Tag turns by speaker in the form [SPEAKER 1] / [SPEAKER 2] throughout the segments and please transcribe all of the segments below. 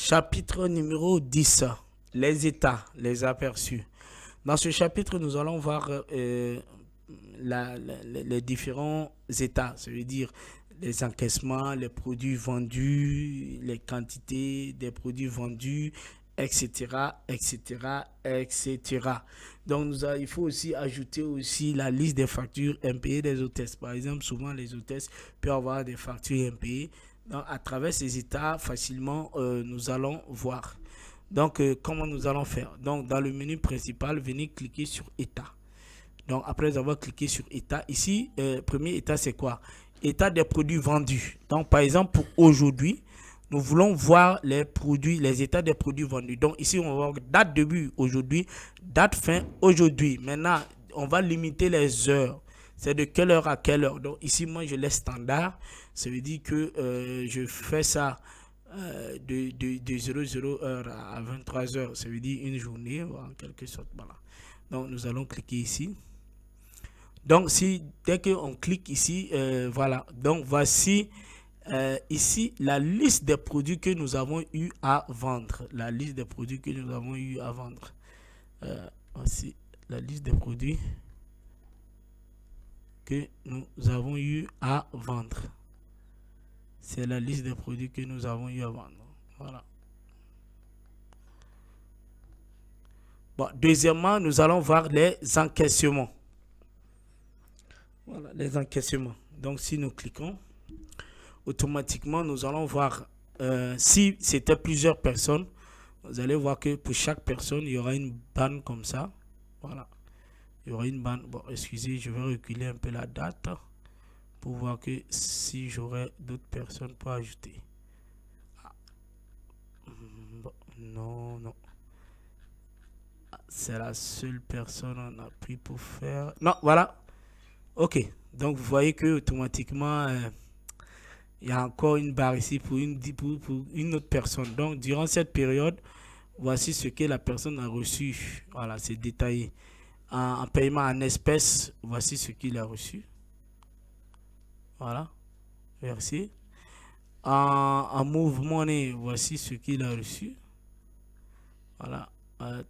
[SPEAKER 1] Chapitre numéro 10, les états, les aperçus. Dans ce chapitre, nous allons voir les différents états, ça veut dire les encaissements, les produits vendus, les quantités des produits vendus, etc., etc., etc. Donc, il faut aussi ajouter aussi la liste des factures impayées des hôtesses. Par exemple, souvent les hôtesses peuvent avoir des factures impayées. Donc, à travers ces états, facilement, nous allons voir. Donc, comment nous allons faire? Donc, dans le menu principal, venez cliquer sur État. Donc, après avoir cliqué sur État, ici, premier état, c'est quoi? État des produits vendus. Donc, par exemple, pour aujourd'hui, nous voulons voir les produits, les états des produits vendus. Donc, ici, on va voir date de début aujourd'hui, date fin aujourd'hui. Maintenant, on va limiter les heures. C'est de quelle heure à quelle heure. Donc, ici, moi, je laisse standard. Ça veut dire que je fais ça de 00 heure à 23 heures. Ça veut dire une journée, en quelque sorte. Voilà. Donc, nous allons cliquer ici. Donc, dès qu'on clique ici, voilà. Donc, voici ici la liste des produits que nous avons eu à vendre. La liste des produits que nous avons eu à vendre. Voici la liste des produits que nous avons eu à vendre. C'est la liste des produits que nous avons eu à vendre. Voilà. Bon, deuxièmement, nous allons voir les encaissements. Voilà, les encaissements. Donc, si nous cliquons, automatiquement, nous allons voir si c'était plusieurs personnes. Vous allez voir que pour chaque personne, il y aura une bande comme ça. Voilà. Il y aura une bande. Bon, excusez, je vais reculer un peu la date pour voir que si j'aurai d'autres personnes pour ajouter. Ah. Bon, non, non. C'est la seule personne qu'on a pris pour faire. Non, voilà. Ok. Donc, vous voyez que automatiquement, il y a encore une barre ici pour une autre personne. Donc, durant cette période, voici ce que la personne a reçu. Voilà, c'est détaillé. En paiement en espèces, voici ce qu'il a reçu. Voilà. Merci. En Move Money, voici ce qu'il a reçu. Voilà.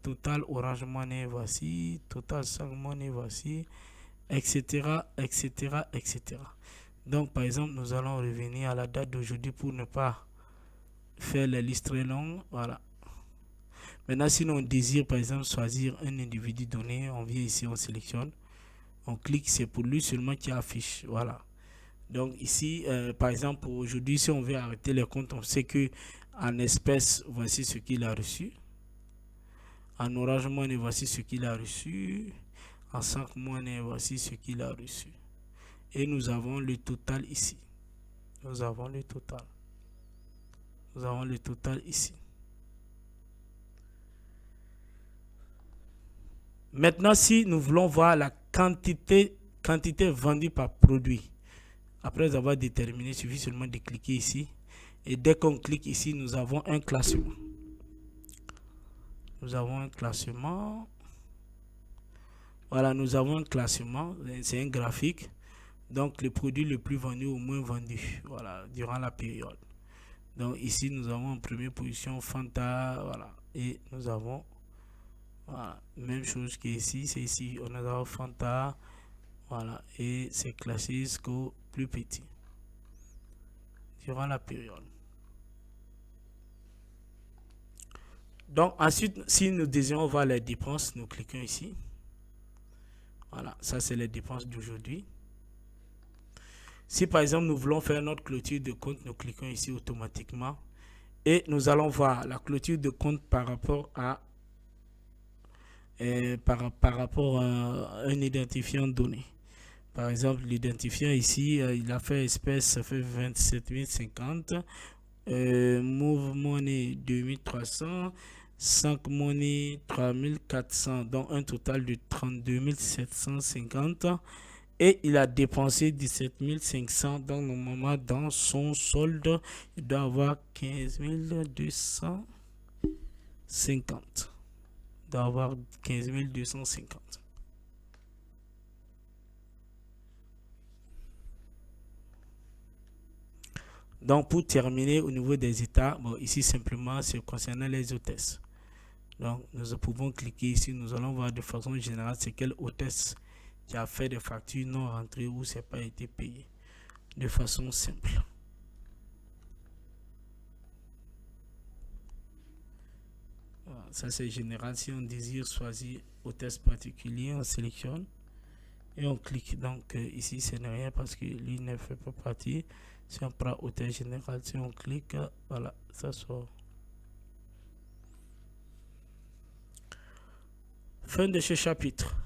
[SPEAKER 1] Total Orange Money, voici. Total Sang Money, voici. Etc. etc. etc. Donc, par exemple, nous allons revenir à la date d'aujourd'hui pour ne pas faire les listes très longues. Voilà. Maintenant, si on désire, par exemple, choisir un individu donné, on vient ici, on sélectionne. On clique, c'est pour lui seulement qui affiche. Voilà. Donc, ici, par exemple, pour aujourd'hui, si on veut arrêter les comptes, on sait que en espèces, voici ce qu'il a reçu. En Orange Money, voici ce qu'il a reçu. En 5 Money, voici ce qu'il a reçu. Et nous avons le total ici. Nous avons le total. Nous avons le total ici. Maintenant, si nous voulons voir la quantité vendue par produit, après avoir déterminé, il suffit seulement de cliquer ici. Et dès qu'on clique ici, nous avons un classement. Nous avons un classement. Voilà, nous avons un classement. C'est un graphique. Donc, le produit le plus vendu au moins vendu. Voilà, durant la période. Donc, ici, nous avons en première position Fanta. Voilà. Et nous avons, voilà, même chose qu'ici. C'est ici. On a Fanta. Voilà. Et c'est classé jusqu'au plus petit. Durant la période. Donc, ensuite, si nous désirons voir les dépenses, nous cliquons ici. Voilà, ça c'est les dépenses d'aujourd'hui. Si par exemple, nous voulons faire notre clôture de compte, nous cliquons ici automatiquement. Et nous allons voir la clôture de compte par rapport à un identifiant donné. Par exemple, l'identifiant ici, il a fait espèce, ça fait 27 050. Move Money 2300. 5 Money 3400, donc un total de 32 750. Et il a dépensé 17 500. Donc normalement dans son solde, il doit avoir 15 250. Il doit avoir 15 250. Donc, pour terminer au niveau des états, bon, ici simplement, c'est concernant les hôtesses. Donc, nous pouvons cliquer ici. Nous allons voir de façon générale c'est quelle hôtesse qui a fait des factures non rentrées ou c'est pas été payé. De façon simple. Voilà, ça, c'est général. Si on désire choisir hôtesse particulier, on sélectionne et on clique. Donc, ici, ce n'est rien parce que lui ne fait pas partie. Si on prend hôtesse général, si on clique, voilà, ça sort. Fin de ce chapitre.